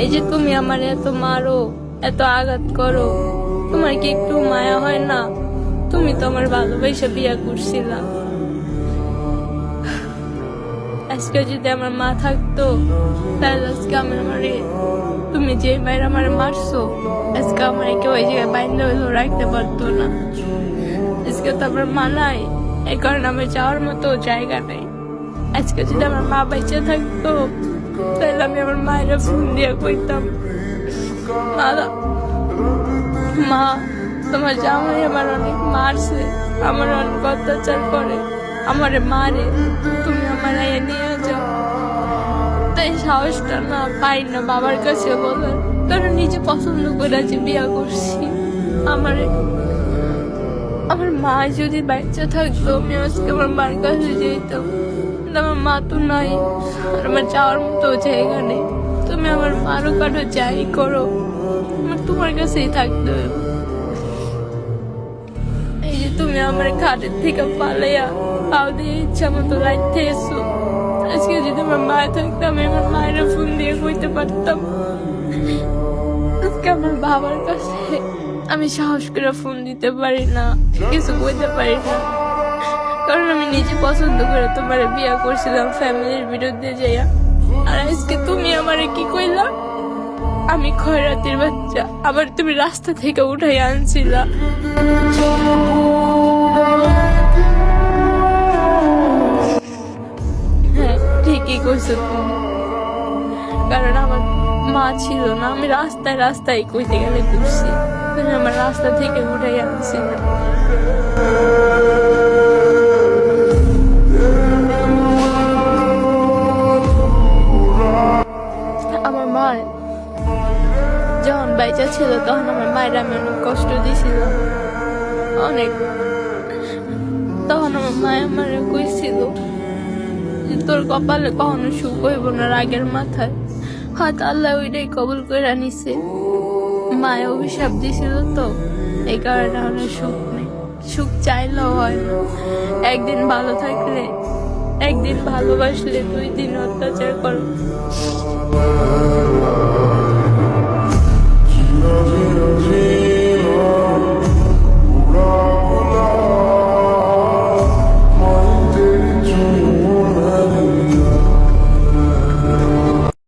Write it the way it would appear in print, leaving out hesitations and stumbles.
এই যে তুমি আমার এত মারো, এত আঘাত করো, তোমার কি একটু মায়া হয় না? তুমি তো আমার ভালোবাসা বিয়া করছিলা। আজকে যদি আমার মা থাকতো তাহলে আজকে তুমি যে মায়ের আমার মারছো, আজকে আমার কেউ ওই জায়গায় বাইন্দা হইলেও রাখতে পারতো না। আজকে তো আমার মা নাই, এই কারণে আমার যাওয়ার মতো জায়গা নেই। আজকে যদি আমার মা বেঁচে থাকতো তাহলে আমি আমার মায়ের ফোন দিয়ে কইতাম, মা তোমার জামাই আমার অনেক মারছে, আমার অনেক অত্যাচার করে, আমারে মারে, তুমি আমার আইয়া নিয়ে যাও। তাই সাহসটা না পাই না বাবার কাছে বলার, কারণ নিজে পছন্দ করে যে বিয়া করছি। আমার মা যদি বাচ্চা থাকতো আমি আজকে আমার মার কাছে যেতাম, কিন্তু আমার মা তো নাই, আর আমার যাওয়ার মতো জায়গা নেই। তুমি আমার মারও কারো যাই করো, আমার তোমার কাছেই থাকতে হবে। এই যে তুমি আমার ঘাটের থেকে পালাইয়া পাও দিয়ে ইচ্ছা মতো লাইতে এসো, আজকে যদি আমার মা থাকতো আমি আমার মায়ের ফোন দিয়ে কইতে পারতাম। আজকে আমার বাবার কাছে আমি সাহস করে ফোন দিতে পারি না, কিছু কইতে পারি না, কারণ আমি নিজে পছন্দ করে তোমার বিয়া করছিলাম ফ্যামিলির বিরুদ্ধে যাইয়া। আর আজকে তুমি আমারে কি কইলা, আমি খয়রাতির বাচ্চা, আবার তুমি রাস্তা থেকে উঠাই আনছিলা। হ্যাঁ ঠিকই কইছো তুমি, কারণ আমার মা ছিল না, আমি রাস্তায় রাস্তায় কইতে গেলে করছি, তুমি আমার রাস্তা থেকে উঠাই আনছিলা। আমার মা যখন বাইচা ছিল তখন আমার মায়ের আমি অনেক কষ্ট দিছিল, অনেক। তখন আমার মায় আমার কইছিল তোর কপালে কখনো সুখ হইব না রাগের মাথায়, হয়তো আল্লাহ ওইটাই কবুল করে নিছে। মায় অভিশাপ দিছিল তো, এই কারণে অনেক সুখ নেই, সুখ চাইলেও হয় না। একদিন ভালো থাকলে, একদিন ভালোবাসলে 2 দিন অত্যাচার করো।